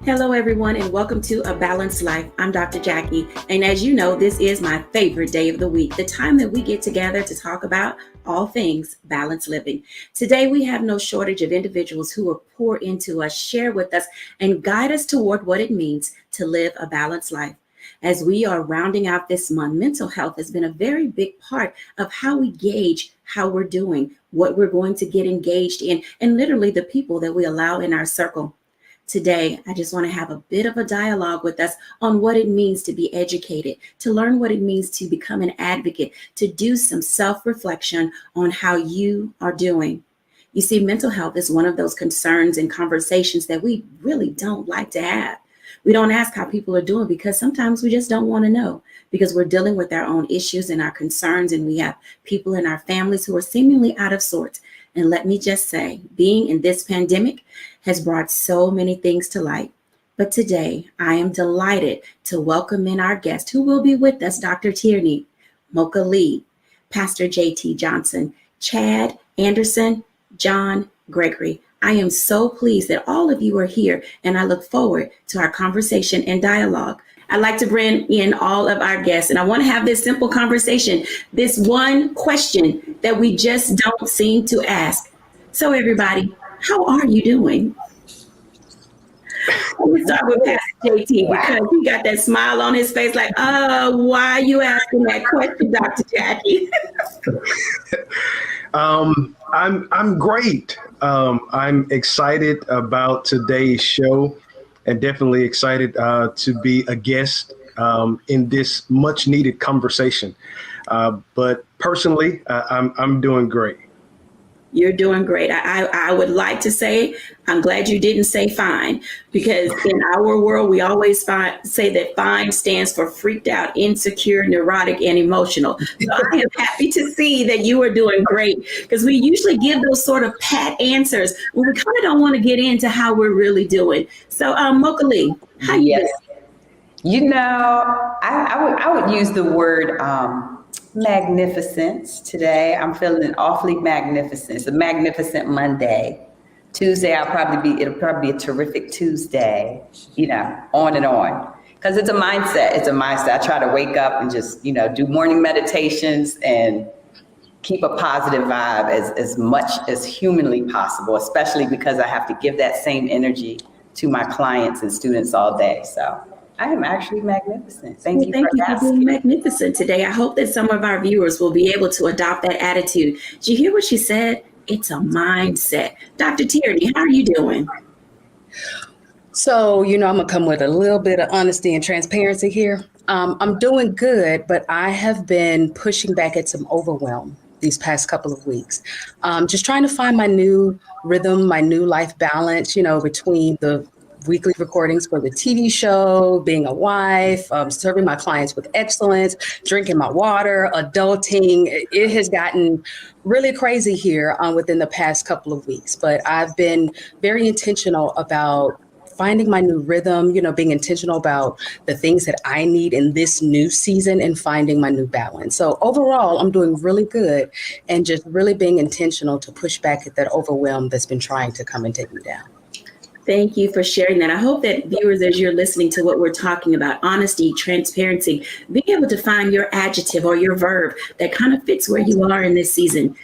Hello, everyone, and welcome to A Balanced Life. I'm Dr. Jacquie, and as you know, this is my favorite day of the week, the time that we get together to talk about all things balanced living. Today, we have no shortage of individuals who will pour into us, share with us, and guide us toward what it means to live a balanced life. As we are rounding out this month, mental health has been a very big part of how we gauge how we're doing, what we're going to get engaged in, and literally the people that we allow in our circle. Today, I just want to have a bit of a dialogue with us on what it means to be educated, to learn what it means to become an advocate, to do some self-reflection on how you are doing. You see, mental health is one of those concerns and conversations that we really don't like to have. We don't ask how people are doing because sometimes we just don't want to know because we're dealing with our own issues and our concerns, and we have people in our families who are seemingly out of sorts. And let me just say, being in this pandemic has brought so many things to light. But today, I am delighted to welcome in our guest who will be with us, Dr. Tierney, Mocha Lee, Pastor J.T. Johnson, Chad Anderson, John Gregory. I am so pleased that all of you are here, and I look forward to our conversation and dialogue. I'd like to bring in all of our guests, and I want to have this simple conversation, this one question that we just don't seem to ask. So everybody, how are you doing? Let me start with Pastor JT because he got that smile on his face like, why are you asking that question, Dr. Jacquie? I'm great. I'm excited about today's show and definitely excited to be a guest in this much needed conversation. But personally, I'm doing great. You're doing great. I would like to say, I'm glad you didn't say fine, because in our world, we always say that fine stands for freaked out, insecure, neurotic, and emotional. So I am happy to see that you are doing great, because we usually give those sort of pat answers when we kind of don't want to get into how we're really doing. So Mocha Lee, how you doing? You know, I would use the word magnificence today. I'm feeling awfully magnificent. It's a magnificent Monday. Tuesday, it'll probably be a terrific Tuesday, on and on. Because it's a mindset. It's a mindset. I try to wake up and just, do morning meditations and keep a positive vibe as much as humanly possible, especially because I have to give that same energy to my clients and students all day. So I am actually magnificent. Thank you for being magnificent today. I hope that some of our viewers will be able to adopt that attitude. Did you hear what she said? It's a mindset. Dr. Tierney, how are you doing? So, I'm going to come with a little bit of honesty and transparency here. I'm doing good, but I have been pushing back at some overwhelm these past couple of weeks. Just trying to find my new rhythm, my new life balance, between the weekly recordings for the TV show, being a wife, serving my clients with excellence, drinking my water, adulting. It has gotten really crazy here within the past couple of weeks, but I've been very intentional about finding my new rhythm, being intentional about the things that I need in this new season and finding my new balance. So overall, I'm doing really good and just really being intentional to push back at that overwhelm that's been trying to come and take me down. Thank you for sharing that. I hope that viewers, as you're listening to what we're talking about, honesty, transparency, being able to find your adjective or your verb that kind of fits where you are in this season.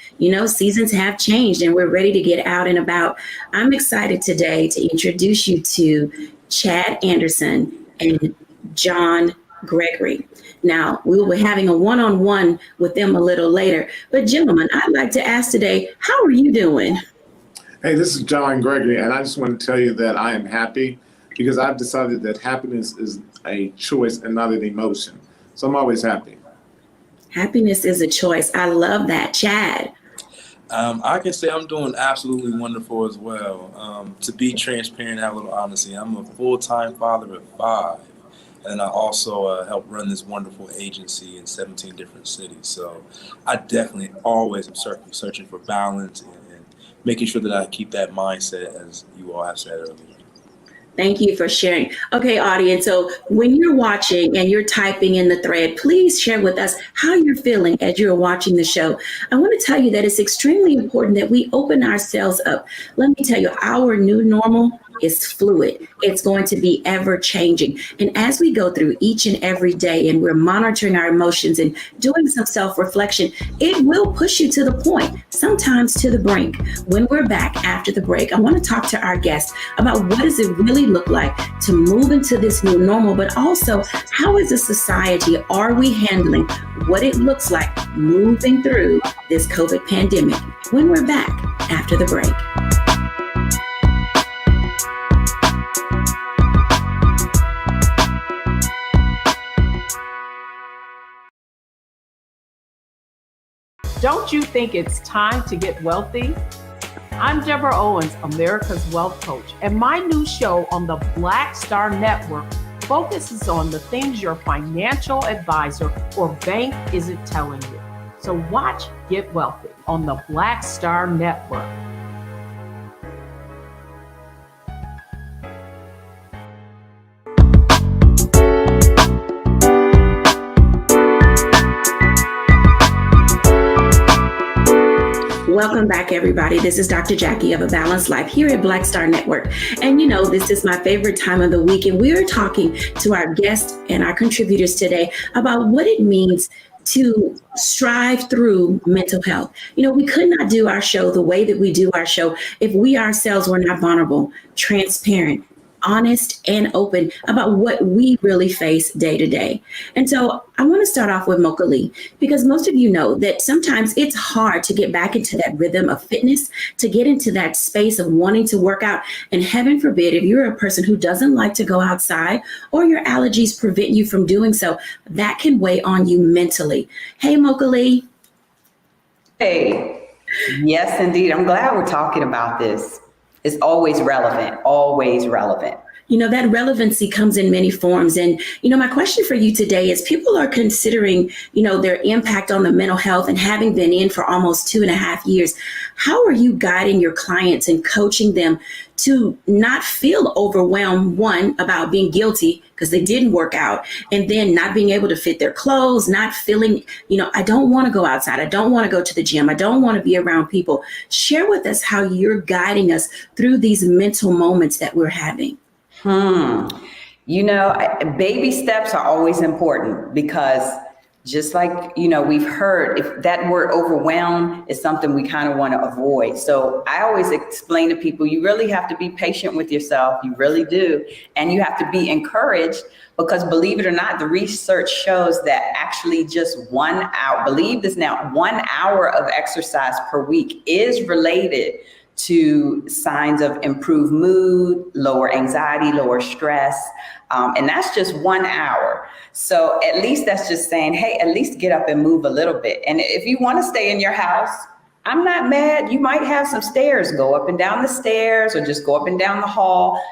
Seasons have changed and we're ready to get out and about. I'm excited today to introduce you to Chad Anderson and John Gregory. Now, we will be having a one-on-one with them a little later. But gentlemen, I'd like to ask today, how are you doing? Hey, this is John Gregory, and I just want to tell you that I am happy because I've decided that happiness is a choice and not an emotion. So I'm always happy. Happiness is a choice. I love that. Chad? I can say I'm doing absolutely wonderful as well. To be transparent, have a little honesty, I'm a full-time father of 5. And I also help run this wonderful agency in 17 different cities. So I definitely always am searching for balance and making sure that I keep that mindset, as you all have said earlier. Thank you for sharing. Okay, audience. So when you're watching and you're typing in the thread, please share with us how you're feeling as you're watching the show. I want to tell you that it's extremely important that we open ourselves up. Let me tell you, our new normal is fluid. It's going to be ever changing. And as we go through each and every day and we're monitoring our emotions and doing some self-reflection, it will push you to the point, sometimes to the brink. When we're back after the break, I want to talk to our guests about what does it really look like to move into this new normal, but also how as a society are we handling what it looks like moving through this COVID pandemic when we're back after the break. Don't you think it's time to get wealthy? I'm Deborah Owens, America's Wealth Coach, and my new show on the Black Star Network focuses on the things your financial advisor or bank isn't telling you. So watch Get Wealthy on the Black Star Network. Welcome back, everybody. This is Dr. Jacquie of A Balanced Life here at Black Star Network. And you know, this is my favorite time of the week, and we're talking to our guests and our contributors today about what it means to strive through mental health. You know, we could not do our show the way that we do our show if we ourselves were not vulnerable, transparent, honest, and open about what we really face day to day. And so I want to start off with Mocha Lee, because most of you know that sometimes it's hard to get back into that rhythm of fitness, to get into that space of wanting to work out. And heaven forbid, if you're a person who doesn't like to go outside or your allergies prevent you from doing so, that can weigh on you mentally. Hey, Mocha Lee. Hey, yes, indeed. I'm glad we're talking about this. It's always relevant, always relevant. You know, that relevancy comes in many forms. And, you know, my question for you today is people are considering, you know, their impact on the mental health and having been in for almost 2.5 years. How are you guiding your clients and coaching them to not feel overwhelmed, one, about being guilty because they didn't work out, and then not being able to fit their clothes, not feeling, you know, I don't want to go outside. I don't want to go to the gym. I don't want to be around people. Share with us how you're guiding us through these mental moments that we're having. You know, baby steps are always important because just like, you know, we've heard if that word overwhelm is something we kind of want to avoid. So I always explain to people, you really have to be patient with yourself. You really do. And you have to be encouraged because believe it or not, the research shows that actually just 1 hour, believe this now, 1 hour of exercise per week is related to signs of improved mood, lower anxiety, lower stress. And that's just 1 hour. So at least that's just saying, hey, at least get up and move a little bit. And if you want to stay in your house, I'm not mad. You might have some stairs, go up and down the stairs or just go up and down the hall.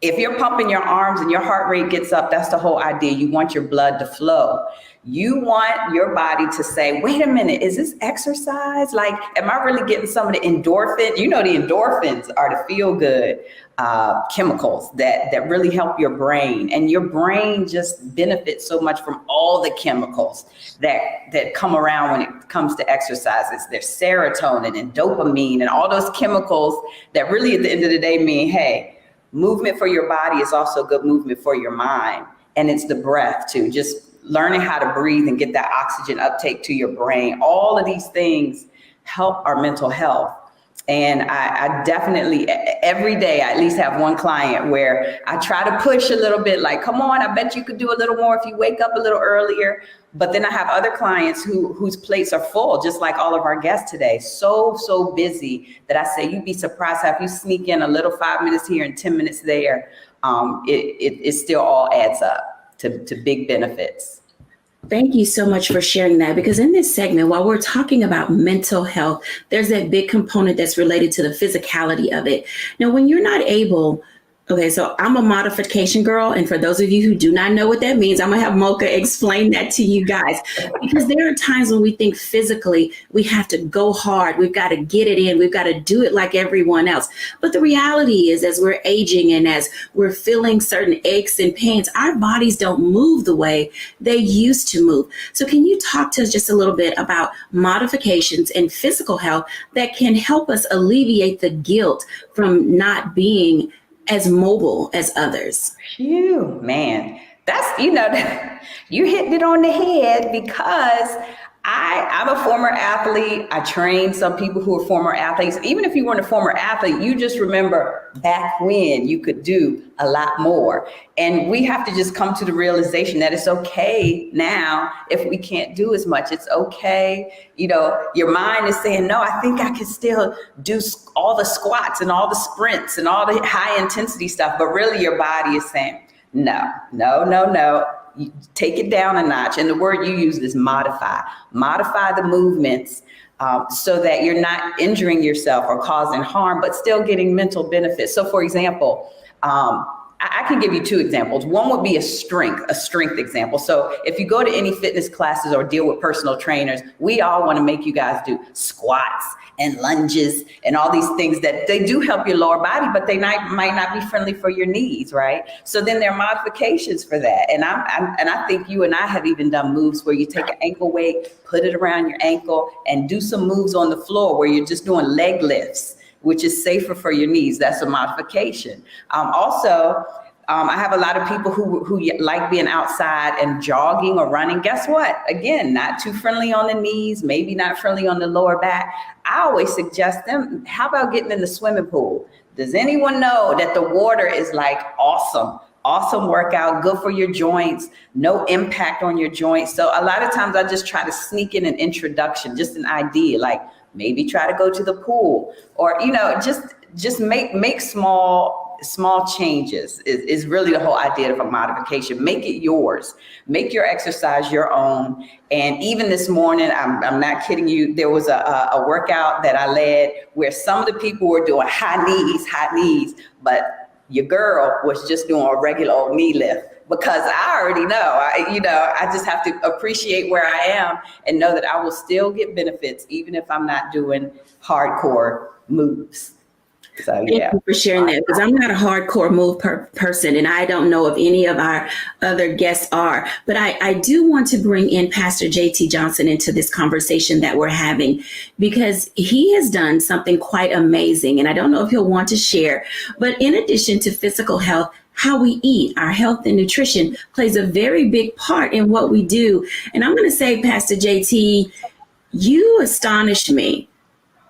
If you're pumping your arms and your heart rate gets up, that's the whole idea. You want your blood to flow. You want your body to say, wait a minute, is this exercise? Like, am I really getting some of the endorphin? You know, the endorphins are the feel good chemicals that really help your brain. And your brain just benefits so much from all the chemicals that come around when it comes to exercises. There's serotonin and dopamine and all those chemicals that really at the end of the day mean, hey, movement for your body is also good movement for your mind. And it's the breath too, just learning how to breathe and get that oxygen uptake to your brain. All of these things help our mental health. And I definitely, every day, I at least have one client where I try to push a little bit, like, come on, I bet you could do a little more if you wake up a little earlier. But then I have other clients whose plates are full, just like all of our guests today, so busy that I say, you'd be surprised how if you sneak in a little 5 minutes here and 10 minutes there, it still all adds up to big benefits. Thank you so much for sharing that, because in this segment, while we're talking about mental health, there's that big component that's related to the physicality of it. Now, when you're not able, okay, so I'm a modification girl. And for those of you who do not know what that means, I'm going to have Mocha explain that to you guys, because there are times when we think physically we have to go hard. We've got to get it in. We've got to do it like everyone else. But the reality is, as we're aging and as we're feeling certain aches and pains, our bodies don't move the way they used to move. So can you talk to us just a little bit about modifications and physical health that can help us alleviate the guilt from not being as mobile as others? Phew, man, that's, you hitting it on the head because I'm a former athlete. I trained some people who are former athletes. Even if you weren't a former athlete, you just remember back when you could do a lot more. And we have to just come to the realization that it's okay now if we can't do as much. It's okay. Your mind is saying, no, I think I can still do all the squats and all the sprints and all the high intensity stuff. But really your body is saying, no. You take it down a notch. And the word you used is modify the movements so that you're not injuring yourself or causing harm, but still getting mental benefits. So for example, I can give you two examples. One would be a strength example. So if you go to any fitness classes or deal with personal trainers, we all want to make you guys do squats and lunges and all these things that they do help your lower body, but they might not be friendly for your knees, right? So then there are modifications for that. And I think you and I have even done moves where you take an ankle weight, put it around your ankle, and do some moves on the floor where you're just doing leg lifts, which is safer for your knees. That's a modification. I have a lot of people who like being outside and jogging or running. Guess what? Again, not too friendly on the knees, maybe not friendly on the lower back. I always suggest them, how about getting in the swimming pool? Does anyone know that the water is like awesome workout, good for your joints, no impact on your joints. So a lot of times I just try to sneak in an introduction, just an idea, like maybe try to go to the pool or, just make small changes is really the whole idea of a modification. Make it yours. Make your exercise your own. And even this morning, I'm not kidding you, there was a workout that I led where some of the people were doing high knees, but your girl was just doing a regular old knee lift. Because I already know, I just have to appreciate where I am and know that I will still get benefits, even if I'm not doing hardcore moves. So, Thank you for sharing that, because I'm not a hardcore move person, and I don't know if any of our other guests are. But I do want to bring in Pastor J.T. Johnson into this conversation that we're having, because he has done something quite amazing. And I don't know if he'll want to share, but in addition to physical health, how we eat, our health and nutrition plays a very big part in what we do. And I'm going to say, Pastor JT, you astonish me.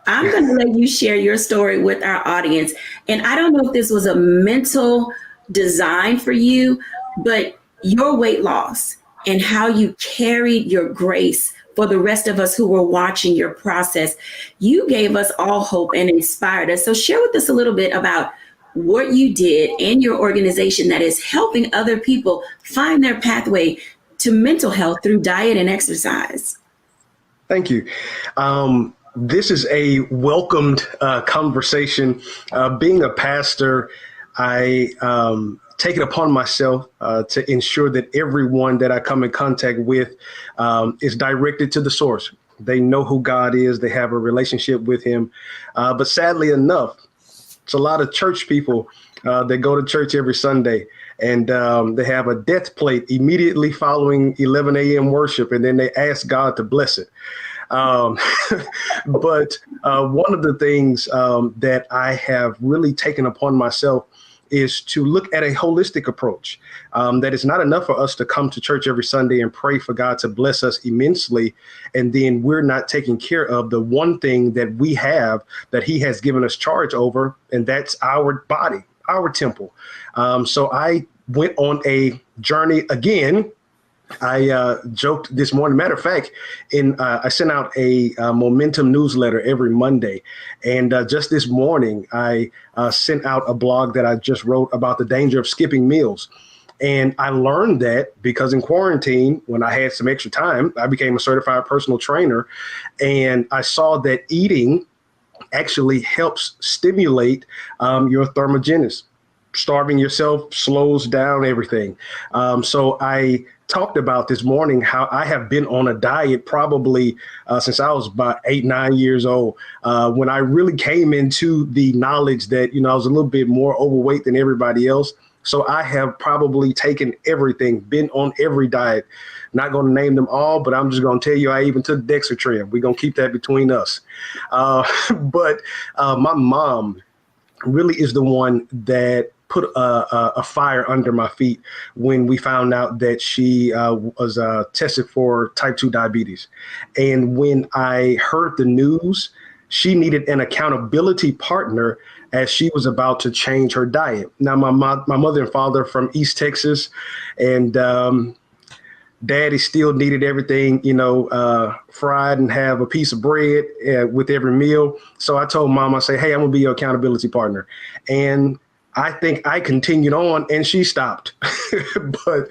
I'm going to let you share your story with our audience. And I don't know if this was a mental design for you, but your weight loss and how you carried your grace for the rest of us who were watching your process, you gave us all hope and inspired us. So share with us a little bit about what you did and your organization that is helping other people find their pathway to mental health through diet and exercise. Thank you. This is a welcomed conversation. Being a pastor, I take it upon myself to ensure that everyone that I come in contact with is directed to the source. They know who God is. They have a relationship with him. But sadly enough, it's a lot of church people that go to church every Sunday, and they have a death plate immediately following 11 a.m. worship, and then they ask God to bless it. But one of the things that I have really taken upon myself is to look at a holistic approach. That it's not enough for us to come to church every Sunday and pray for God to bless us immensely, and then we're not taking care of the one thing that we have that he has given us charge over, and that's our body, our temple. So I went on a journey again. I joked this morning. Matter of fact, I sent out a Momentum newsletter every Monday. And just this morning, I sent out a blog that I just wrote about the danger of skipping meals. And I learned that because in quarantine, when I had some extra time, I became a certified personal trainer. And I saw that eating actually helps stimulate your thermogenesis. Starving yourself slows down everything. So I talked about this morning how I have been on a diet probably since I was about 8-9 years old, when I really came into the knowledge that, I was a little bit more overweight than everybody else. So I have probably taken everything, been on every diet. Not going to name them all, but I'm just going to tell you I even took Dexatrin. We're going to keep that between us. But my mom really is the one that put a fire under my feet when we found out that she was tested for type 2 diabetes. And when I heard the news, she needed an accountability partner as she was about to change her diet. Now, my mother and father are from East Texas, and Daddy still needed everything, fried and have a piece of bread with every meal. So I told Mom, I say, hey, I'm gonna be your accountability partner. And I think I continued on and she stopped. But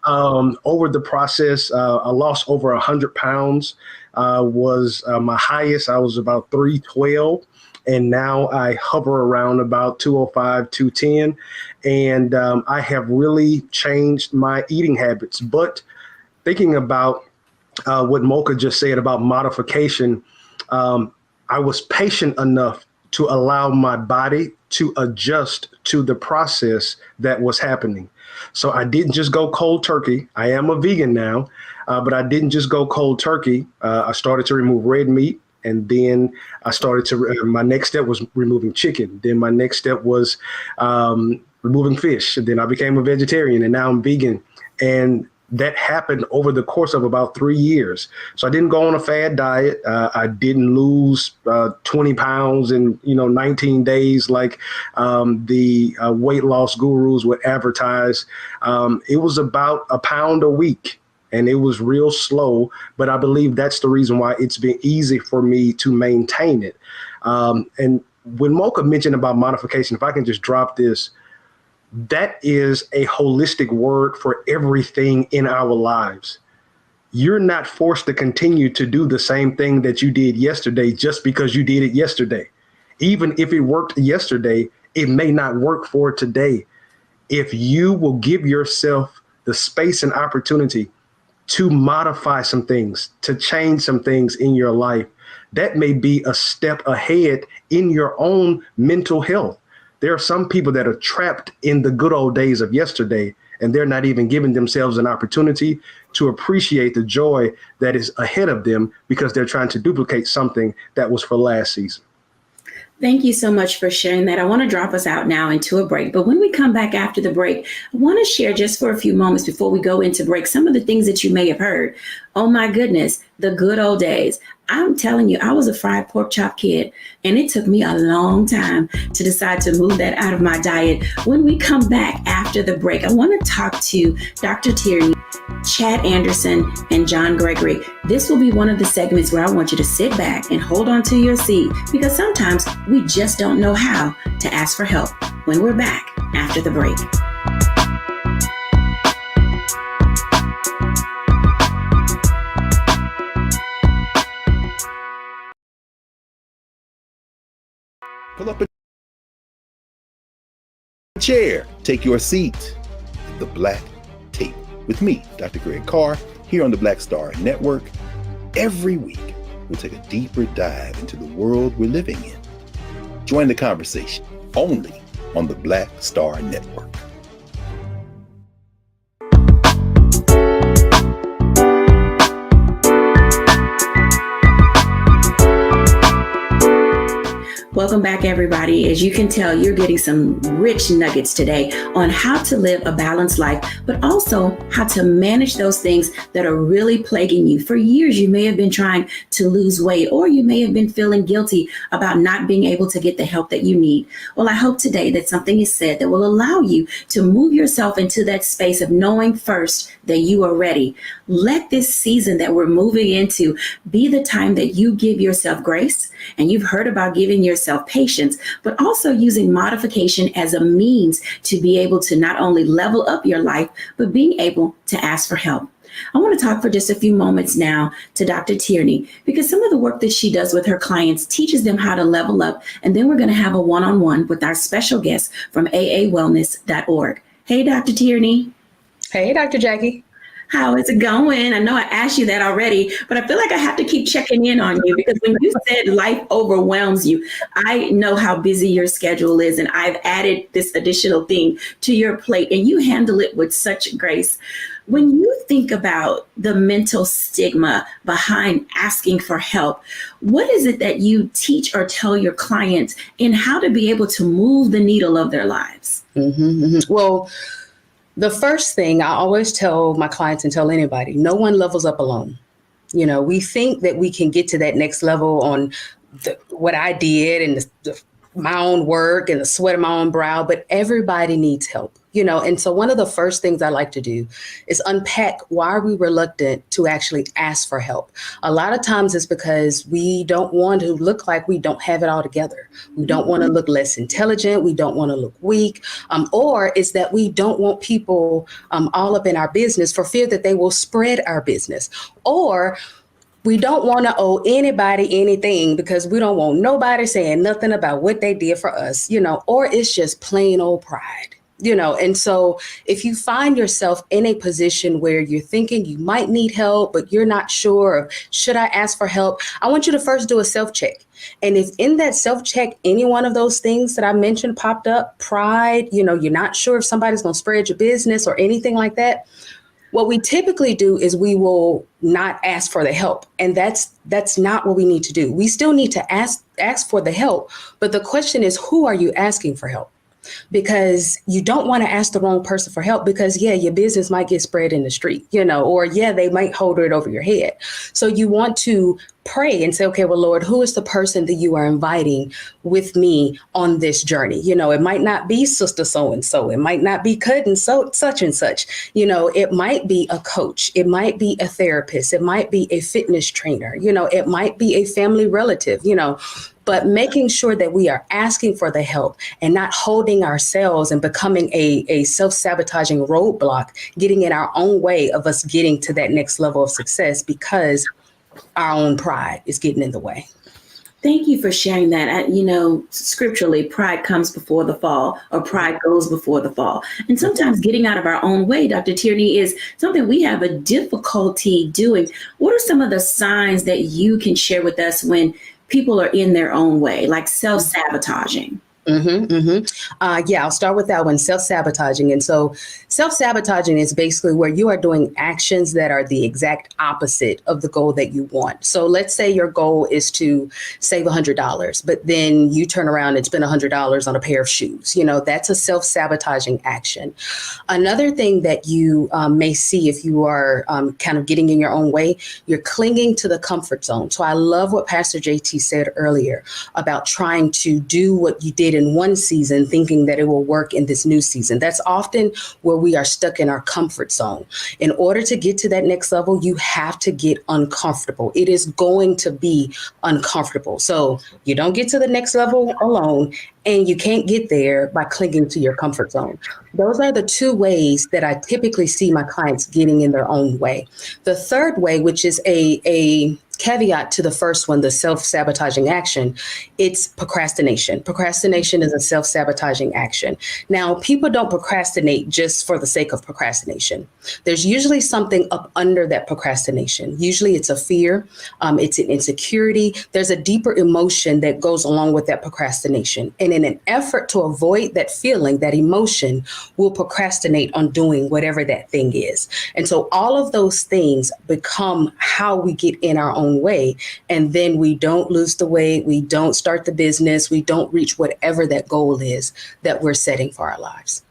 over the process, I lost over 100 pounds, was my highest. I was about 312. And now I hover around about 205, 210. And I have really changed my eating habits. But thinking about what Mocha just said about modification, I was patient enough to allow my body to adjust to the process that was happening. So I didn't just go cold turkey. I am a vegan now, but I didn't just go cold turkey. I started to remove red meat. And then I started to, my next step was removing chicken. Then my next step was removing fish. And then I became a vegetarian and now I'm vegan. And that happened over the course of about 3 years. So I didn't go on a fad diet. I didn't lose 20 pounds in 19 days like the weight loss gurus would advertise. It was about a pound a week. And it was real slow, but I believe that's the reason why it's been easy for me to maintain it. And when Mocha mentioned about modification, if I can just drop this, that is a holistic word for everything in our lives. You're not forced to continue to do the same thing that you did yesterday just because you did it yesterday. Even if it worked yesterday, it may not work for today. If you will give yourself the space and opportunity to modify some things, to change some things in your life, that may be a step ahead in your own mental health. There are some people that are trapped in the good old days of yesterday, and they're not even giving themselves an opportunity to appreciate the joy that is ahead of them because they're trying to duplicate something that was for last season. Thank you so much for sharing that. I want to drop us out now into a break. But when we come back after the break, I want to share just for a few moments before we go into break some of the things that you may have heard. Oh, my goodness, the good old days. I'm telling you, I was a fried pork chop kid, and it took me a long time to decide to move that out of my diet. When we come back after the break, I want to talk to Dr. Tierney, Chad Anderson, and John Gregory. This will be one of the segments where I want you to sit back and hold on to your seat because sometimes we just don't know how to ask for help. When we're back after the break. Pull up a chair, take your seat. The Black Tape with me, Dr. Greg Carr, here on the Black Star Network. Every week, we'll take a deeper dive into the world we're living in. Join the conversation only on the Black Star Network. Welcome back, everybody. As you can tell, you're getting some rich nuggets today on how to live a balanced life, but also how to manage those things that are really plaguing you. For years, you may have been trying to lose weight, or you may have been feeling guilty about not being able to get the help that you need. Well, I hope today that something is said that will allow you to move yourself into that space of knowing first that you are ready. Let this season that we're moving into be the time that you give yourself grace. And you've heard about giving yourself patience, but also using modification as a means to be able to not only level up your life, but being able to ask for help. I want to talk for just a few moments now to Dr. Tierney, because some of the work that she does with her clients teaches them how to level up. And then we're going to have a one-on-one with our special guest from aawellness.org. Hey, Dr. Tierney. Hey, Dr. Jacquie. How is it going? I know I asked you that already, but I feel like I have to keep checking in on you because when you said life overwhelms you, I know how busy your schedule is, and I've added this additional thing to your plate, and you handle it with such grace. When you think about the mental stigma behind asking for help, what is it that you teach or tell your clients in how to be able to move the needle of their lives? Well, the first thing I always tell my clients and tell anybody, no one levels up alone. We think that we can get to that next level on what I did and my own work and the sweat of my own brow, but everybody needs help. And so one of the first things I like to do is unpack why are we reluctant to actually ask for help. A lot of times it's because we don't want to look like we don't have it all together. We don't want to look less intelligent. We don't want to look weak. Or it's that we don't want people all up in our business for fear that they will spread our business. Or we don't want to owe anybody anything because we don't want nobody saying nothing about what they did for us, or it's just plain old pride. And so if you find yourself in a position where you're thinking you might need help, but you're not sure of should I ask for help, I want you to first do a self-check. And if in that self-check, any one of those things that I mentioned popped up, pride, you're not sure if somebody's going to spread your business or anything like that, what we typically do is we will not ask for the help. And that's not what we need to do. We still need to ask for the help. But the question is, who are you asking for help? Because you don't want to ask the wrong person for help because, your business might get spread in the street, or they might hold it over your head. So you want to pray and say, okay, well, Lord, who is the person that you are inviting with me on this journey? It might not be sister so-and-so. It might not be cousin such and such. It might be a coach. It might be a therapist. It might be a fitness trainer. It might be a family relative, but making sure that we are asking for the help and not holding ourselves and becoming a self-sabotaging roadblock, getting in our own way of us getting to that next level of success because our own pride is getting in the way. Thank you for sharing that. Scripturally, pride comes before the fall, or pride goes before the fall. And sometimes getting out of our own way, Dr. Tierney, is something we have a difficulty doing. What are some of the signs that you can share with us when people are in their own way, like self-sabotaging? I'll start with that one, self-sabotaging. And so self-sabotaging is basically where you are doing actions that are the exact opposite of the goal that you want. So let's say your goal is to save $100, but then you turn around and spend $100 on a pair of shoes. That's a self-sabotaging action. Another thing that you may see if you are kind of getting in your own way, you're clinging to the comfort zone. So I love what Pastor JT said earlier about trying to do what you did in one season, thinking that it will work in this new season. That's often where we are stuck in our comfort zone. In order to get to that next level, you have to get uncomfortable. It is going to be uncomfortable. So you don't get to the next level alone, and you can't get there by clinging to your comfort zone. Those are the two ways that I typically see my clients getting in their own way. The third way, which is a caveat to the first one, the self-sabotaging action, it's procrastination. Procrastination is a self-sabotaging action. Now, people don't procrastinate just for the sake of procrastination. There's usually something up under that procrastination. Usually it's a fear, it's an insecurity. There's a deeper emotion that goes along with that procrastination. And in an effort to avoid that feeling, that emotion, we'll procrastinate on doing whatever that thing is. And so all of those things become how we get in our own way. And then we don't lose the weight, we don't start the business, we don't reach whatever that goal is that we're setting for our lives.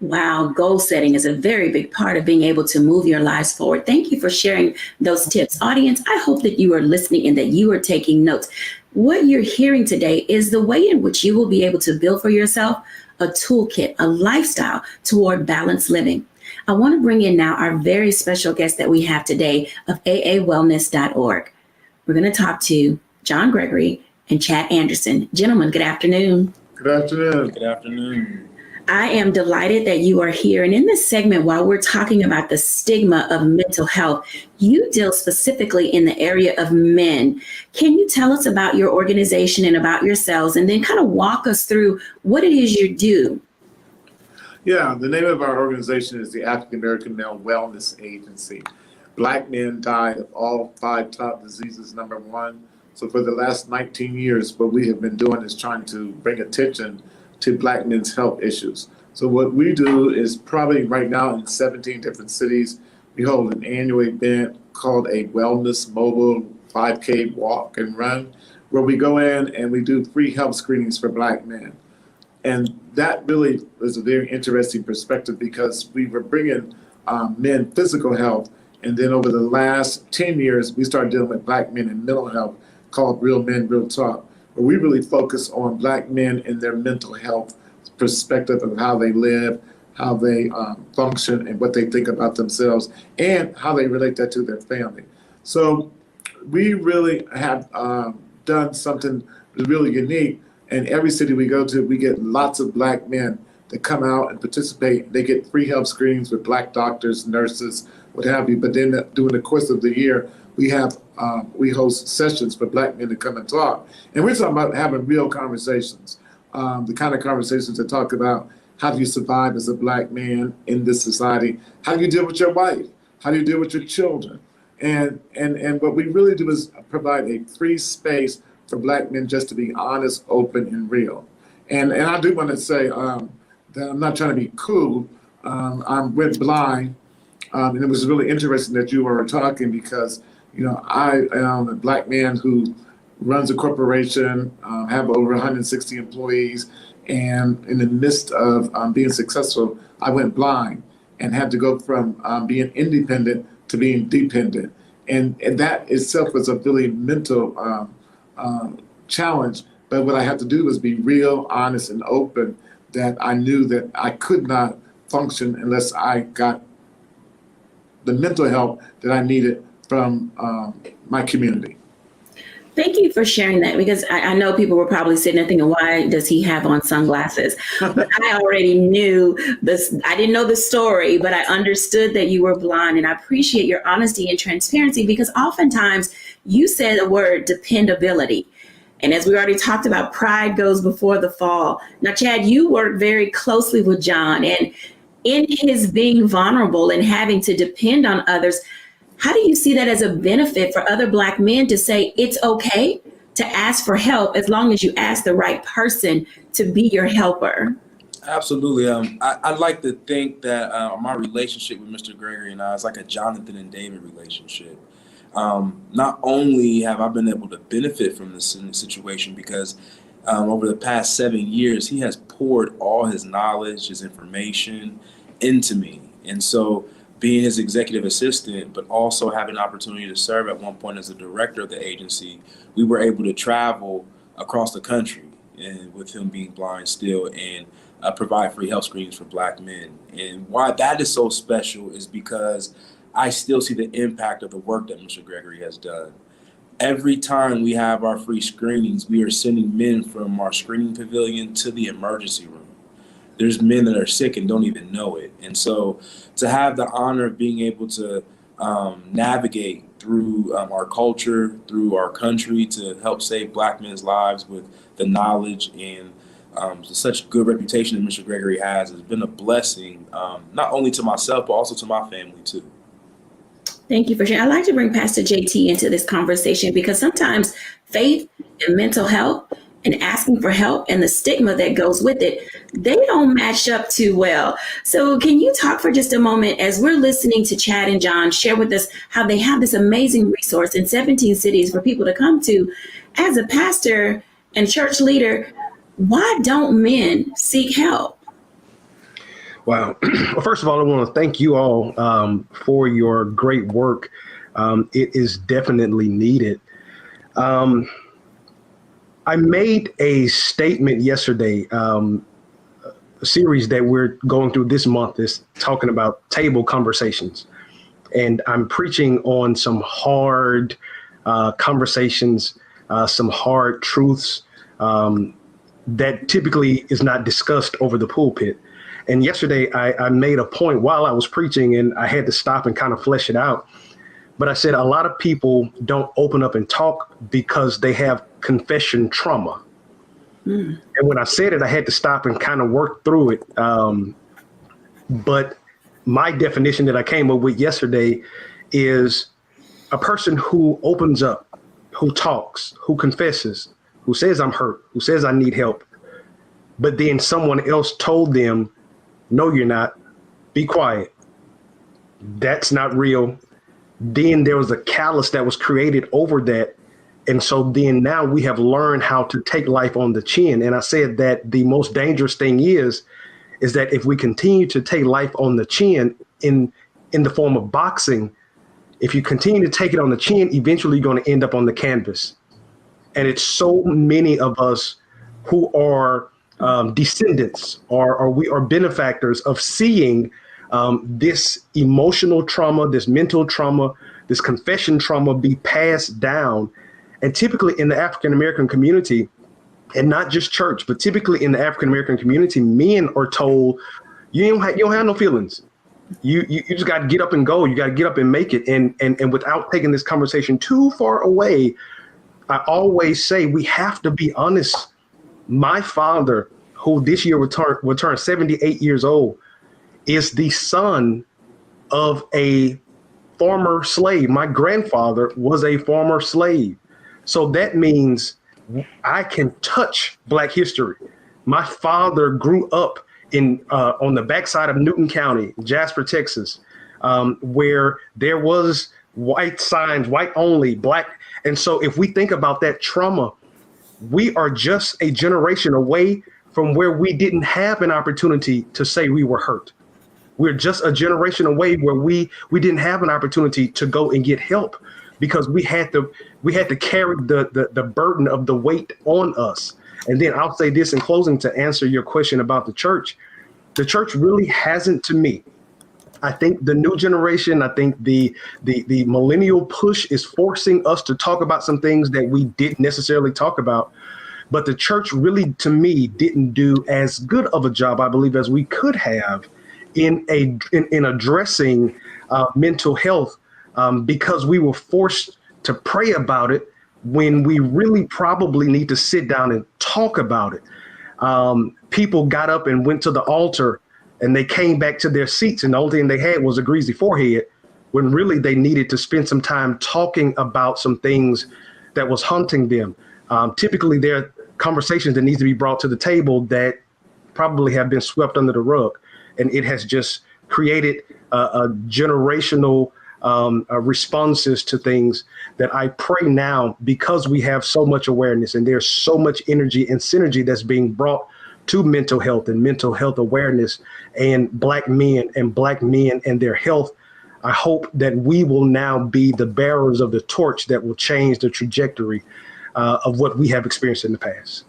Wow, goal setting is a very big part of being able to move your lives forward. Thank you for sharing those tips. Audience, I hope that you are listening and that you are taking notes. What you're hearing today is the way in which you will be able to build for yourself a toolkit, a lifestyle toward balanced living. I want to bring in now our very special guest that we have today of aawellness.org. We're going to talk to John Gregory and Chad Anderson. Gentlemen, good afternoon. Good afternoon. Good afternoon. I am delighted that you are here. And in this segment, while we're talking about the stigma of mental health, you deal specifically in the area of men. Can you tell us about your organization and about yourselves, and then kind of walk us through what it is you do? Yeah, the name of our organization is the African American Male Wellness Agency. Black men die of all 5 top diseases, number 1. So for the last 19 years, what we have been doing is trying to bring attention to Black men's health issues. So what we do is probably right now in 17 different cities, we hold an annual event called a Wellness Mobile 5K Walk and Run, where we go in and we do free health screenings for Black men. And that really is a very interesting perspective because we were bringing men physical health. And then over the last 10 years, we started dealing with Black men in mental health called Real Men, Real Talk, where we really focus on Black men and their mental health perspective of how they live, how they function, and what they think about themselves, and how they relate that to their family. So we really have done something really unique. And every city we go to, we get lots of Black men that come out and participate. They get free health screenings with Black doctors, nurses, what have you. But then during the course of the year, we host sessions for Black men to come and talk. And we're talking about having real conversations, the kind of conversations that talk about how do you survive as a Black man in this society? How do you deal with your wife? How do you deal with your children? And what we really do is provide a free space for Black men just to be honest, open, and real. And I do want to say that I'm not trying to be cool. I went blind, and it was really interesting that you were talking because, you know, I am a Black man who runs a corporation, have over 160 employees, and in the midst of being successful, I went blind and had to go from being independent to being dependent. And that itself was a really mental challenge. But what I had to do was be real, honest, and open that I knew that I could not function unless I got the mental help that I needed from my community. Thank you for sharing that because I know people were probably sitting there thinking, why does he have on sunglasses? But I already knew this. I didn't know the story, but I understood that you were blind, and I appreciate your honesty and transparency because oftentimes you said the word dependability. And as we already talked about, pride goes before the fall. Now, Chad, you work very closely with John, and in his being vulnerable and having to depend on others, how do you see that as a benefit for other Black men to say it's okay to ask for help as long as you ask the right person to be your helper? Absolutely. I'd like to think that my relationship with Mr. Gregory and I is like a Jonathan and David relationship. Not only have I been able to benefit from this situation because over the past 7 years, he has poured all his knowledge, his information into me. And so being his executive assistant, but also having an opportunity to serve at one point as the director of the agency, we were able to travel across the country and with him being blind still and provide free health screenings for Black men. And why that is so special is because I still see the impact of the work that Mr. Gregory has done. Every time we have our free screenings, we are sending men from our screening pavilion to the emergency room. There's men that are sick and don't even know it. And so to have the honor of being able to navigate through our culture, through our country to help save Black men's lives with the knowledge and such good reputation that Mr. Gregory has been a blessing, not only to myself, but also to my family too. Thank you for sharing. I'd like to bring Pastor JT into this conversation because sometimes faith and mental health and asking for help and the stigma that goes with it, they don't match up too well. So can you talk for just a moment as we're listening to Chad and John share with us how they have this amazing resource in 17 cities for people to come to. As a pastor and church leader, why don't men seek help? Wow. Well, first of all, I want to thank you all for your great work. It is definitely needed. I made a statement yesterday. A series that we're going through this month is talking about table conversations. And I'm preaching on some hard conversations, some hard truths that typically is not discussed over the pulpit. And yesterday I made a point while I was preaching and I had to stop and kind of flesh it out. But I said a lot of people don't open up and talk because they have confession trauma. And when I said it, I had to stop and kind of work through it. But my definition that I came up with yesterday is a person who opens up, who talks, who confesses, who says I'm hurt, who says I need help, but then someone else told them, no, you're not. Be quiet. That's not real. Then there was a callus that was created over that. And so then now we have learned how to take life on the chin. And I said that the most dangerous thing is that if we continue to take life on the chin in the form of boxing, if you continue to take it on the chin, eventually you're going to end up on the canvas. And it's so many of us who are descendants or we are benefactors of seeing this emotional trauma, this mental trauma, this confession trauma be passed down. And typically in the African-American community, and not just church, but typically in the African-American community, men are told, you don't have no feelings. You just got to get up and go. You got to get up and make it. And without taking this conversation too far away, I always say we have to be honest. My father, who this year will turn 78 years old, is the son of a former slave. My grandfather was a former slave. So that means I can touch Black history. My father grew up on the backside of Newton County, Jasper, Texas, where there was white signs, white only, Black. And so if we think about that trauma, we are just a generation away from where we didn't have an opportunity to say we were hurt. We're just a generation away where we didn't have an opportunity to go and get help because we had to carry the burden of the weight on us. And then I'll say this in closing to answer your question about the church. The church really hasn't, to me. I think the new generation, I think the millennial push is forcing us to talk about some things that we didn't necessarily talk about. But the church really, to me, didn't do as good of a job, I believe, as we could have in addressing mental health because we were forced to pray about it when we really probably need to sit down and talk about it. People got up and went to the altar and they came back to their seats and the only thing they had was a greasy forehead when really they needed to spend some time talking about some things that was haunting them. Typically, there are conversations that need to be brought to the table that probably have been swept under the rug. And it has just created a generational responses to things that I pray now, because we have so much awareness and there's so much energy and synergy that's being brought to mental health and mental health awareness and Black men and their health. I hope that we will now be the bearers of the torch that will change the trajectory of what we have experienced in the past.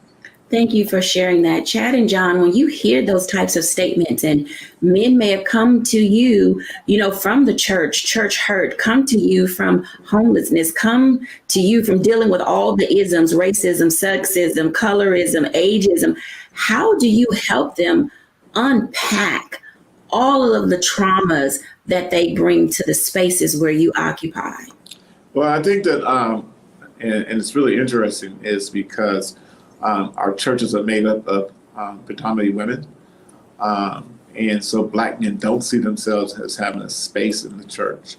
Thank you for sharing that. Chad and John, when you hear those types of statements and men may have come to you, from the church hurt, come to you from homelessness, come to you from dealing with all the isms, racism, sexism, colorism, ageism, how do you help them unpack all of the traumas that they bring to the spaces where you occupy? Well, I think that, and it's really interesting, is because our churches are made up of predominantly women. And so Black men don't see themselves as having a space in the church.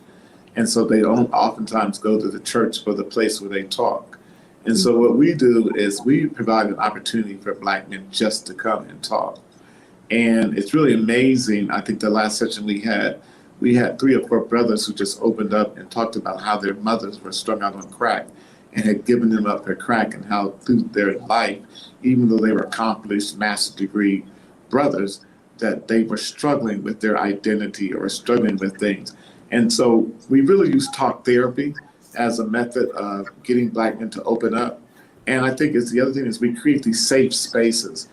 And so they don't oftentimes go to the church for the place where they talk. And so what we do is we provide an opportunity for Black men just to come and talk. And it's really amazing. I think the last session we had 3 or 4 brothers who just opened up and talked about how their mothers were strung out on crack and had given them up their crack, and how through their life, even though they were accomplished master's degree brothers, that they were struggling with their identity or struggling with things. And so we really use talk therapy as a method of getting Black men to open up. And I think the other thing is we create these safe spaces.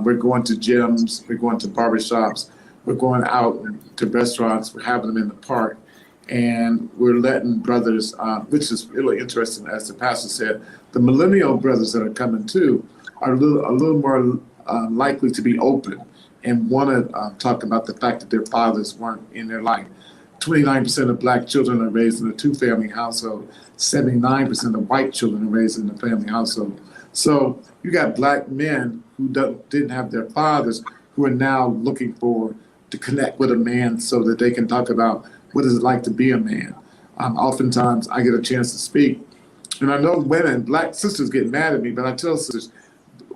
We're going to gyms, we're going to barbershops, we're going out to restaurants, we're having them in the park. And we're letting brothers, which is really interesting, as the pastor said, the millennial brothers that are coming too are a little more likely to be open and want to talk about the fact that their fathers weren't in their life. 29% of Black children are raised in a 2-family household. 79% of white children are raised in a family household. So you got Black men who didn't have their fathers who are now looking for to connect with a man so that they can talk about what is it like to be a man. Oftentimes I get a chance to speak, and I know women, Black sisters get mad at me, but I tell sisters,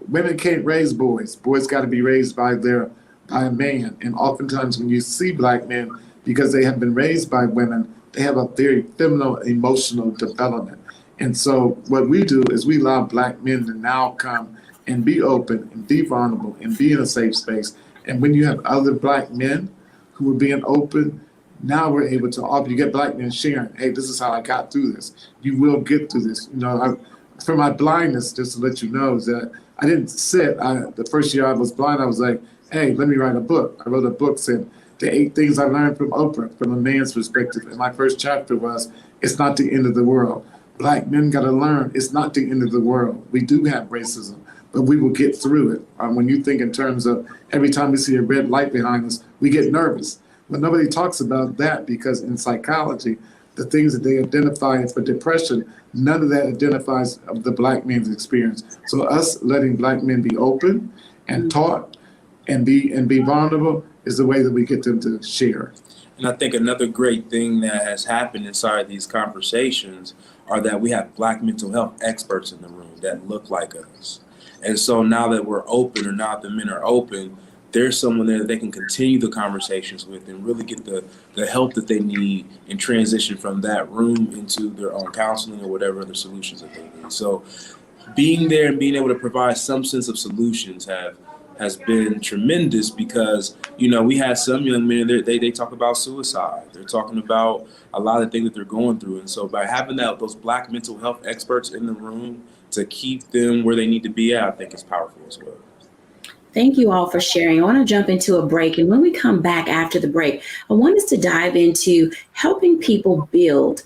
women can't raise boys. Boys got to be raised by a man. And oftentimes when you see Black men, because they have been raised by women, they have a very feminine emotional development. And so what we do is we allow Black men to now come and be open and be vulnerable and be in a safe space. And when you have other Black men who are being open, now we're able to offer, you get Black men sharing, hey, this is how I got through this. You will get through this. You know, for my blindness, just to let you know, is that I didn't sit. The first year I was blind, I was like, hey, let me write a book. I wrote a book saying the 8 things I learned from Oprah from a man's perspective. And my first chapter was, it's not the end of the world. Black men got to learn it's not the end of the world. We do have racism, but we will get through it. When you think in terms of every time we see a red light behind us, we get nervous. But nobody talks about that because in psychology, the things that they identify for depression, none of that identifies of the Black man's experience. So us letting Black men be open and taught and be vulnerable is the way that we get them to share. And I think another great thing that has happened inside these conversations are that we have Black mental health experts in the room that look like us. And so now that we're open, or now that the men are open, there's someone there that they can continue the conversations with and really get the help that they need and transition from that room into their own counseling or whatever other solutions that they need. So being there and being able to provide some sense of solutions has been tremendous, because, you know, we had some young men, they talk about suicide. They're talking about a lot of things that they're going through. And so by having those Black mental health experts in the room to keep them where they need to be at, I think is powerful as well. Thank you all for sharing. I want to jump into a break. And when we come back after the break, I want us to dive into helping people build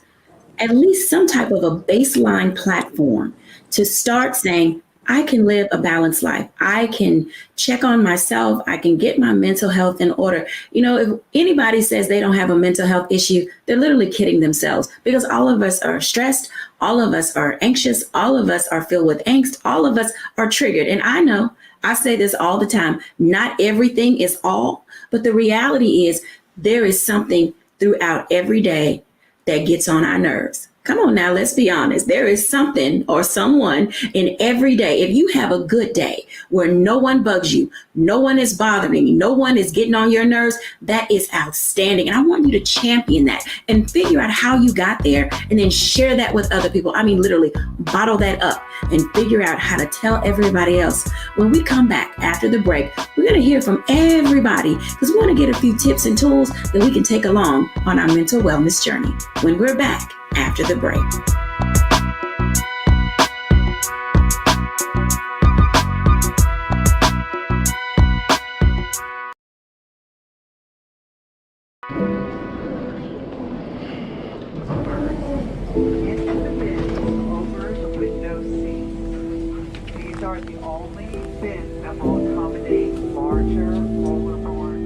at least some type of a baseline platform to start saying, I can live a balanced life. I can check on myself. I can get my mental health in order. You know, if anybody says they don't have a mental health issue, they're literally kidding themselves, because all of us are stressed. All of us are anxious. All of us are filled with angst. All of us are triggered. And I know I say this all the time. Not everything is all, but the reality is there is something throughout every day that gets on our nerves. Come on now, let's be honest. There is something or someone in every day. If you have a good day where no one bugs you, no one is bothering you, no one is getting on your nerves, that is outstanding. And I want you to champion that and figure out how you got there and then share that with other people. I mean, literally bottle that up and figure out how to tell everybody else. When we come back after the break, we're going to hear from everybody, because we want to get a few tips and tools that we can take along on our mental wellness journey when we're back after the break. Into the bins over the window seats. These are the only bins that will accommodate larger rollerboards.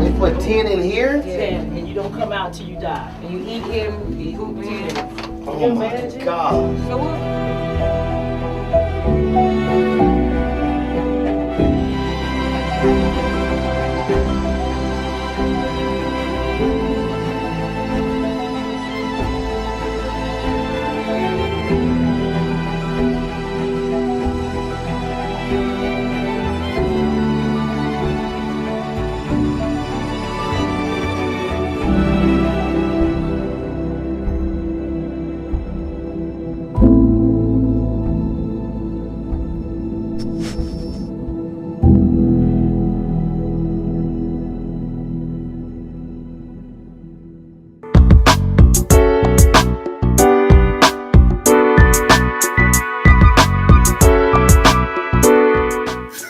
They put 10 in here? 10, and you don't come out till you die. And you eat him, you eat 10. Oh my God. So what?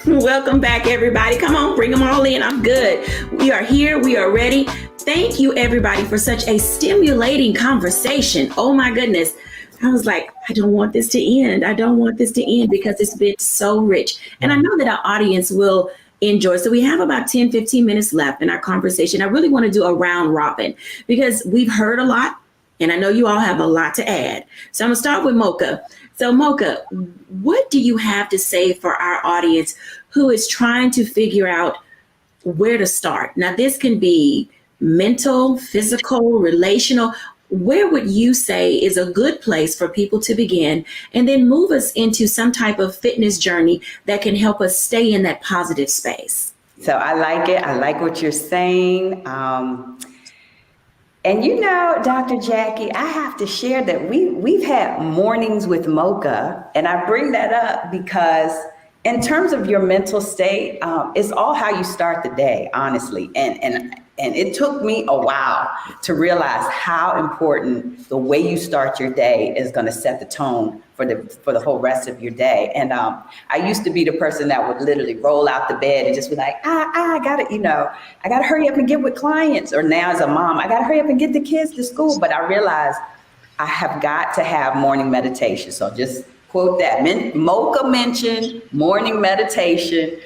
Welcome back, everybody. Come on, bring them all in. I'm good. We are here. We are ready. Thank you, everybody, for such a stimulating conversation. Oh, my goodness. I was like, I don't want this to end. I don't want this to end, because it's been so rich. And I know that our audience will enjoy. So we have about 10, 15 minutes left in our conversation. I really want to do a round robin, because we've heard a lot, and I know you all have a lot to add. So I'm going to start with Mocha. So, Mocha, what do you have to say for our audience who is trying to figure out where to start? Now, this can be mental, physical, relational. Where would you say is a good place for people to begin, and then move us into some type of fitness journey that can help us stay in that positive space? So I like it. I like what you're saying. And you know, Dr. Jackie, I have to share that we've had mornings with Mocha, and I bring that up because in terms of your mental state, it's all how you start the day, honestly. And it took me a while to realize how important the way you start your day is going to set the tone for the whole rest of your day. And I used to be the person that would literally roll out the bed and just be like, I gotta, I gotta hurry up and get with clients. Or now as a mom, I gotta hurry up and get the kids to school. But I realized I have got to have morning meditation. So just quote that. Mocha mentioned morning meditation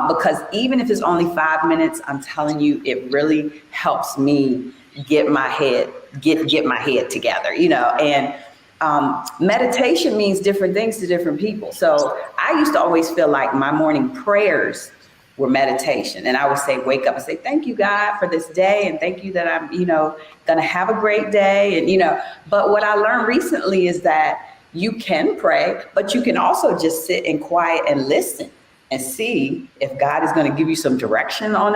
because even if it's only 5 minutes, I'm telling you, it really helps me get my head together, and meditation means different things to different people. So I used to always feel like my morning prayers were meditation. And I would say, wake up and say, thank you, God, for this day. And thank you that I'm, going to have a great day. And, but what I learned recently is that you can pray, but you can also just sit in quiet and listen and see if God is going to give you some direction on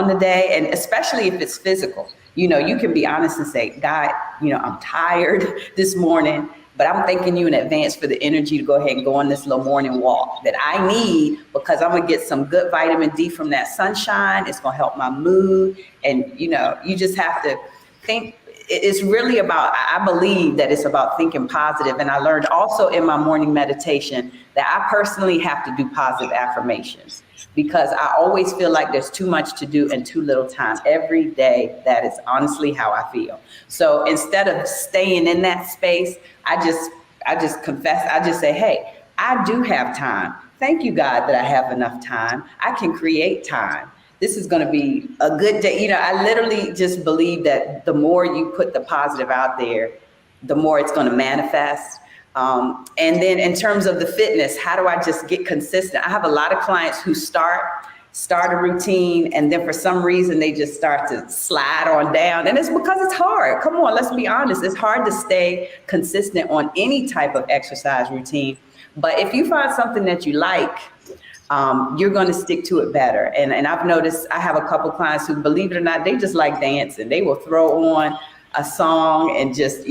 the day. And especially if it's physical, you can be honest and say, God, I'm tired this morning, but I'm thanking you in advance for the energy to go ahead and go on this little morning walk that I need, because I'm going to get some good vitamin D from that sunshine. It's going to help my mood. And, you just have to think. It's really about, I believe that it's about thinking positive. And I learned also in my morning meditation that I personally have to do positive affirmations, because I always feel like there's too much to do and too little time every day. That is honestly how I feel. So instead of staying in that space, I just confess, I just say, hey, I do have time. Thank you, God, that I have enough time. I can create time. This is going to be a good day. I literally just believe that the more you put the positive out there, the more it's going to manifest. And then in terms of the fitness, how do I just get consistent? I have a lot of clients who start a routine, and then for some reason they just start to slide on down. And it's because it's hard. Come on, let's be honest. It's hard to stay consistent on any type of exercise routine. But if you find something that you like, you're going to stick to it better. And I've noticed, I have a couple clients who, believe it or not, they just like dancing. They will throw on a song and just,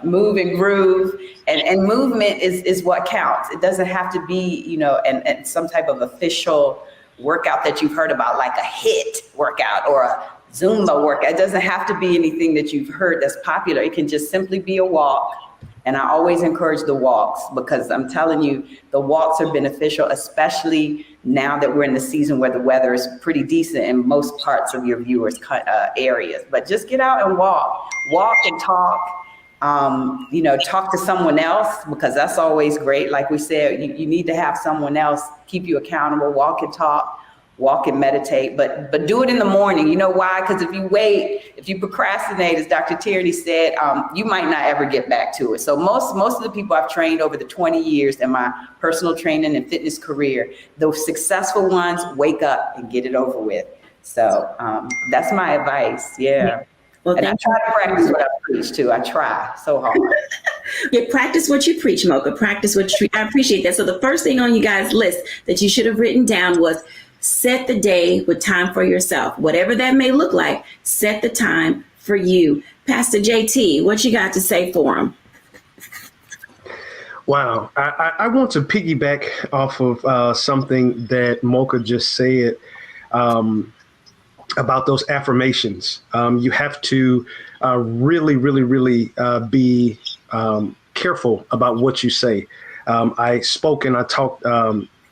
move and groove. And movement is what counts. It doesn't have to be, and some type of official workout that you've heard about, like a HIIT workout or a Zumba workout. It doesn't have to be anything that you've heard that's popular. It can just simply be a walk. And I always encourage the walks, because I'm telling you, the walks are beneficial, especially now that we're in the season where the weather is pretty decent in most parts of your viewers' areas. But just get out and walk and talk, talk to someone else, because that's always great. Like we said, you need to have someone else keep you accountable, walk and talk. Walk and meditate, but do it in the morning. You know why? Because if you procrastinate, as Dr. Tierney said, you might not ever get back to it. So most of the people I've trained over the 20 years in my personal training and fitness career, those successful ones wake up and get it over with. So that's my advice. Yeah. Well, and I try to practice what I preach too. I try so hard. Yeah, practice what you preach, Mocha. Practice what you preach. I appreciate that. So the first thing on you guys' list that you should have written down was, set the day with time for yourself. Whatever that may look like, set the time for you. Pastor JT, what you got to say for them? Wow. I want to piggyback off of something that Mocha just said about those affirmations. You have to really, really, really be careful about what you say. I spoke and I talked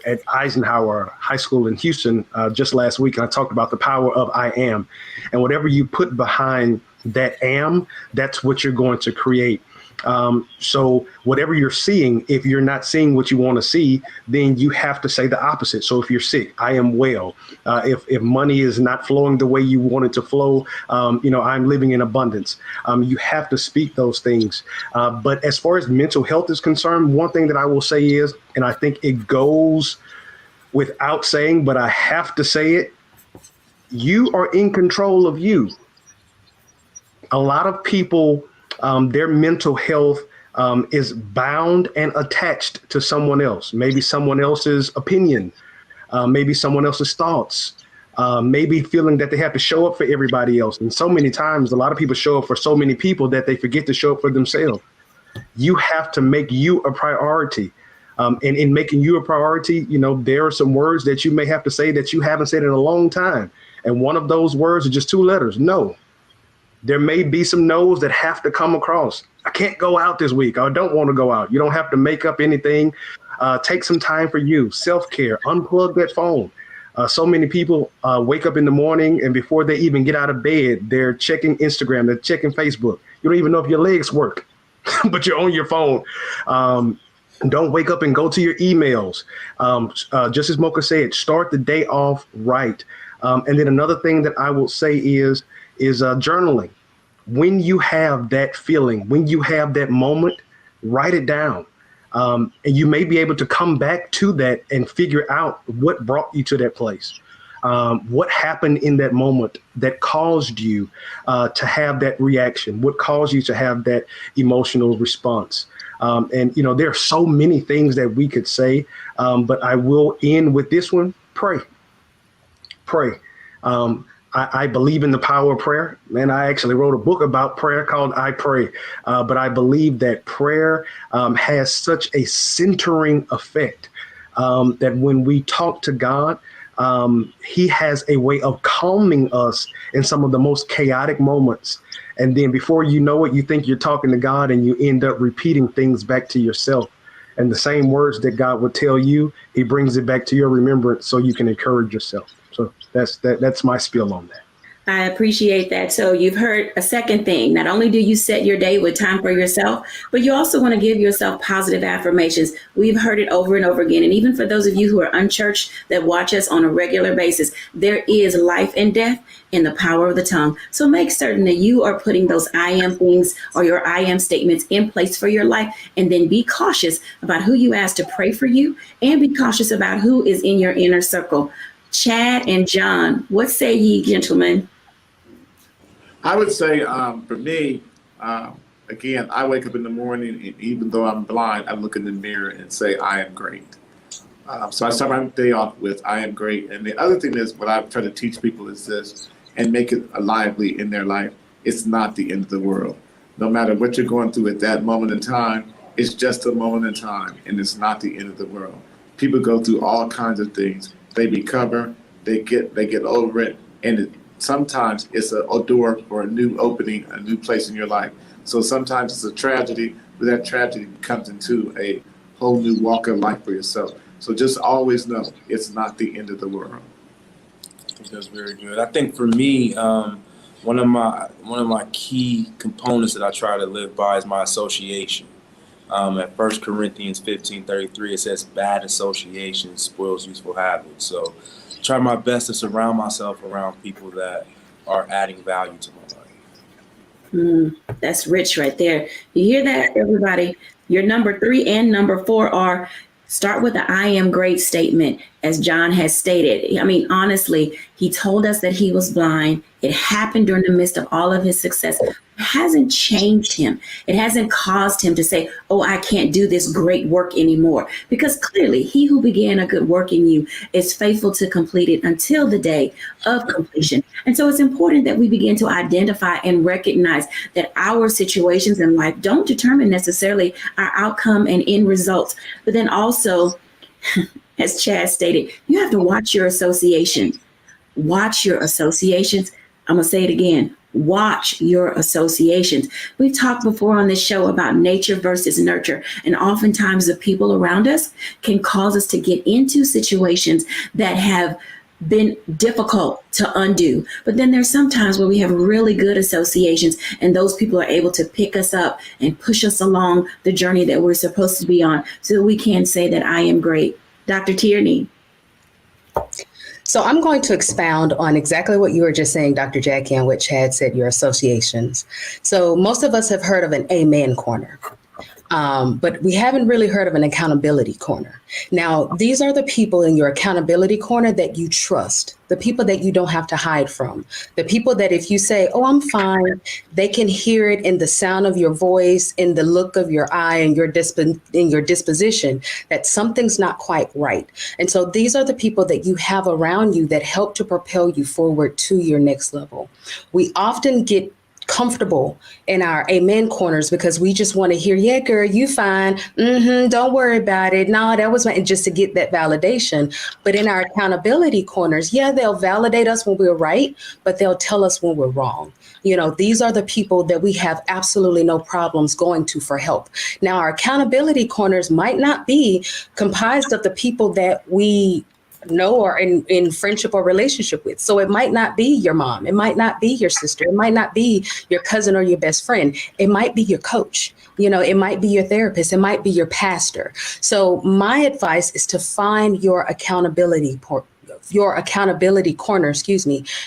at Eisenhower High School in Houston just last week, and I talked about the power of I am. And whatever you put behind that am, that's what you're going to create. So whatever you're seeing, if you're not seeing what you want to see, then you have to say the opposite. So if you're sick, I am well. If money is not flowing the way you want it to flow, I'm living in abundance. You have to speak those things. But as far as mental health is concerned, one thing that I will say is, and I think it goes without saying, but I have to say it, you are in control of you. A lot of people, their mental health is bound and attached to someone else, maybe someone else's opinion, maybe someone else's thoughts, maybe feeling that they have to show up for everybody else. And so many times, a lot of people show up for so many people that they forget to show up for themselves. You have to make you a priority. And in making you a priority, there are some words that you may have to say that you haven't said in a long time. And one of those words are just 2 letters, no. There may be some no's that have to come across. I can't go out this week. I don't want to go out. You don't have to make up anything. Take some time for you. Self-care. Unplug that phone. So many people wake up in the morning and before they even get out of bed, they're checking Instagram. They're checking Facebook. You don't even know if your legs work, but you're on your phone. Don't wake up and go to your emails. Just as Mocha said, start the day off right. And then another thing that I will say is journaling. When you have that feeling, when you have that moment, write it down. And you may be able to come back to that and figure out what brought you to that place. What happened in that moment that caused you to have that reaction? What caused you to have that emotional response? And there are so many things that we could say, but I will end with this one. Pray. I believe in the power of prayer. Man, I actually wrote a book about prayer called I Pray. But I believe that prayer has such a centering effect that when we talk to God, he has a way of calming us in some of the most chaotic moments. And then before you know it, you think you're talking to God and you end up repeating things back to yourself. And the same words that God would tell you, he brings it back to your remembrance so you can encourage yourself. So that's my spiel on that. I appreciate that. So you've heard a second thing. Not only do you set your day with time for yourself, but you also want to give yourself positive affirmations. We've heard it over and over again. And even for those of you who are unchurched that watch us on a regular basis, there is life and death in the power of the tongue. So make certain that you are putting those I am things or your I am statements in place for your life. And then be cautious about who you ask to pray for you and be cautious about who is in your inner circle. Chad and John, what say ye, gentlemen? I would say for me, again, I wake up in the morning and even though I'm blind, I look in the mirror and say, I am great. So I start my day off with, I am great. And the other thing is what I try to teach people is this and make it lively in their life. It's not the end of the world. No matter what you're going through at that moment in time, it's just a moment in time and it's not the end of the world. People go through all kinds of things. They recover, they get over it, and sometimes it's a door for a new opening, a new place in your life. So sometimes it's a tragedy, but that tragedy comes into a whole new walk of life for yourself. So just always know it's not the end of the world. I think that's very good. I think for me, one of my key components that I try to live by is my association. At 1 Corinthians 15:33, it says, bad association spoils useful habits. So try my best to surround myself around people that are adding value to my life. That's rich right there. You hear that, everybody? Your number 3 and number 4 are start with the I am great statement, as John has stated. I mean, honestly, he told us that he was blind. It happened during the midst of all of his success. It hasn't changed him. It hasn't caused him to say, oh, I can't do this great work anymore. Because clearly, he who began a good work in you is faithful to complete it until the day of completion. And so it's important that we begin to identify and recognize that our situations in life don't determine necessarily our outcome and end results. But then also, as Chad stated, you have to watch your associations. Watch your associations. I'm going to say it again. Watch your associations. We've talked before on this show about nature versus nurture. And oftentimes the people around us can cause us to get into situations that have been difficult to undo. But then there's some times where we have really good associations and those people are able to pick us up and push us along the journey that we're supposed to be on so that we can say that I am great. Dr. Tierney. So I'm going to expound on exactly what you were just saying, Dr. Jacquie, and what Chad said, your associations. So most of us have heard of an amen corner. But we haven't really heard of an accountability corner. Now, these are the people in your accountability corner that you trust, the people that you don't have to hide from, the people that if you say, oh, I'm fine, they can hear it in the sound of your voice, in the look of your eye, and in your disposition, that something's not quite right. And so these are the people that you have around you that help to propel you forward to your next level. We often get comfortable in our amen corners because we just want to hear, yeah, girl, you fine. Don't worry about it. No, that was my, just to get that validation. But in our accountability corners, yeah, they'll validate us when we're right, but they'll tell us when we're wrong. You know, these are the people that we have absolutely no problems going to for help. Now, our accountability corners might not be comprised of the people that we know or in friendship or relationship with. So it might not be your mom. It might not be your sister. It might not be your cousin or your best friend. It might be your coach. You know, it might be your therapist. It might be your pastor. So my advice is to find your accountability corner,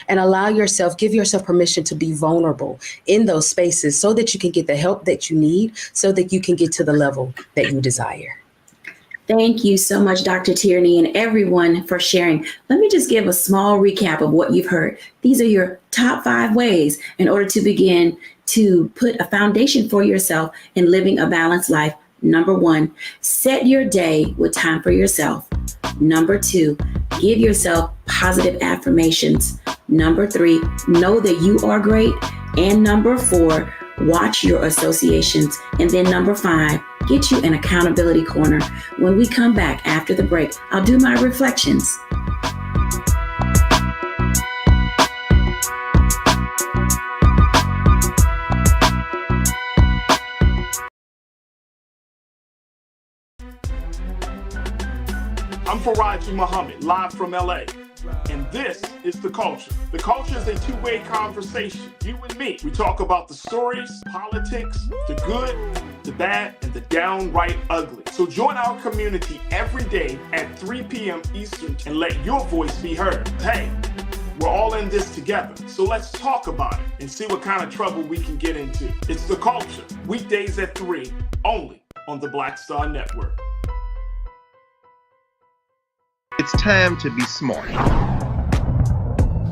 and allow yourself, give yourself permission to be vulnerable in those spaces so that you can get the help that you need, so that you can get to the level that you desire. Thank you so much, Dr. Tierney, and everyone for sharing. Let me just give a small recap of what you've heard. These are your top 5 ways in order to begin to put a foundation for yourself in living a balanced life. Number 1, set your day with time for yourself. Number 2, give yourself positive affirmations. Number 3, know that you are great. And number 4, watch your associations. And then number 5, get you an accountability corner. When we come back after the break, I'll do my reflections. I'm Faraji Muhammad, live from LA. And this is The Culture. The Culture is a two-way conversation. You and me. We talk about the stories, politics, the good, the bad, and the downright ugly. So join our community every day at 3 p.m. Eastern and let your voice be heard. Hey, we're all in this together. So let's talk about it and see what kind of trouble we can get into. It's The Culture. Weekdays at 3, only on the Black Star Network. It's time to be smart.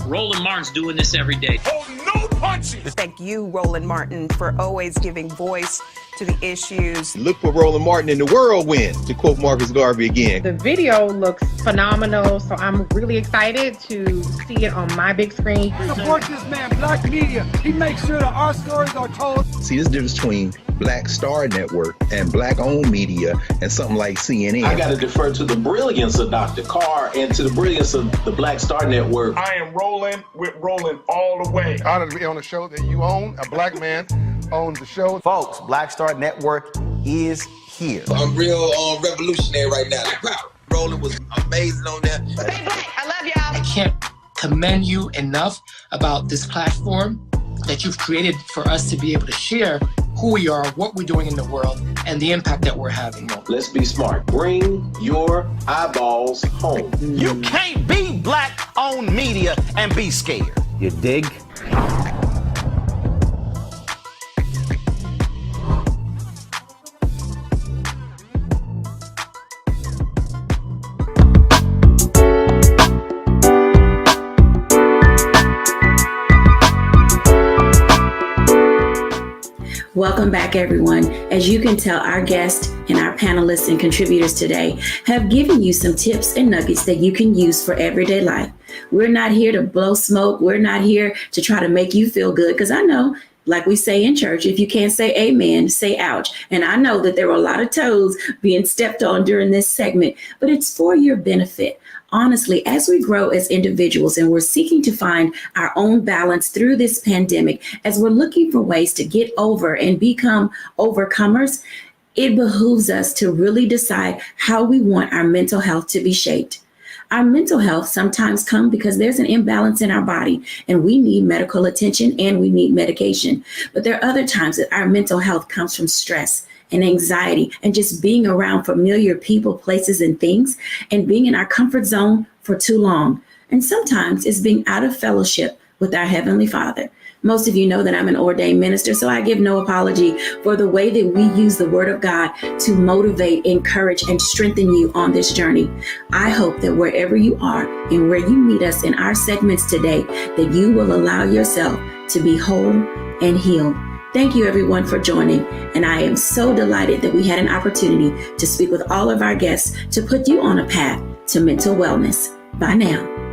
Roland Martin's doing this every day. Oh, no punches! Thank you, Roland Martin, for always giving voice to the issues. Look for Roland Martin in the whirlwind, to quote Marcus Garvey again. The video looks phenomenal, so I'm really excited to see it on my big screen. Support this man, Black Media. He makes sure that our stories are told. See, this difference between Black Star Network and Black-owned media and something like CNN. I got to defer to the brilliance of Dr. Carr and to the brilliance of the Black Star Network. I am rolling with Roland all the way. Honored to be on a show that you own. A black man owns the show. Folks, Black Star Network is here. I'm real revolutionary right now. Roland was amazing on that. Stay black. I love y'all. I can't commend you enough about this platform that you've created for us to be able to share who we are, what we're doing in the world, and the impact that we're having. Let's be smart. Bring your eyeballs home. You can't be Black-owned media and be scared. You dig? Welcome back, everyone. As you can tell, our guests and our panelists and contributors today have given you some tips and nuggets that you can use for everyday life. We're not here to blow smoke. We're not here to try to make you feel good, because I know, like we say in church, if you can't say amen, say ouch. And I know that there were a lot of toes being stepped on during this segment, but it's for your benefit. Honestly, as we grow as individuals and we're seeking to find our own balance through this pandemic, as we're looking for ways to get over and become overcomers, it behooves us to really decide how we want our mental health to be shaped. Our mental health sometimes comes because there's an imbalance in our body and we need medical attention and we need medication. But there are other times that our mental health comes from stress and anxiety and just being around familiar people, places, and things, and being in our comfort zone for too long. And sometimes it's being out of fellowship with our Heavenly Father. Most of you know that I'm an ordained minister, so I give no apology for the way that we use the Word of God to motivate, encourage, and strengthen you on this journey. I hope that wherever you are and where you meet us in our segments today, that you will allow yourself to be whole and healed. Thank you, everyone, for joining. And I am so delighted that we had an opportunity to speak with all of our guests to put you on a path to mental wellness. Bye now.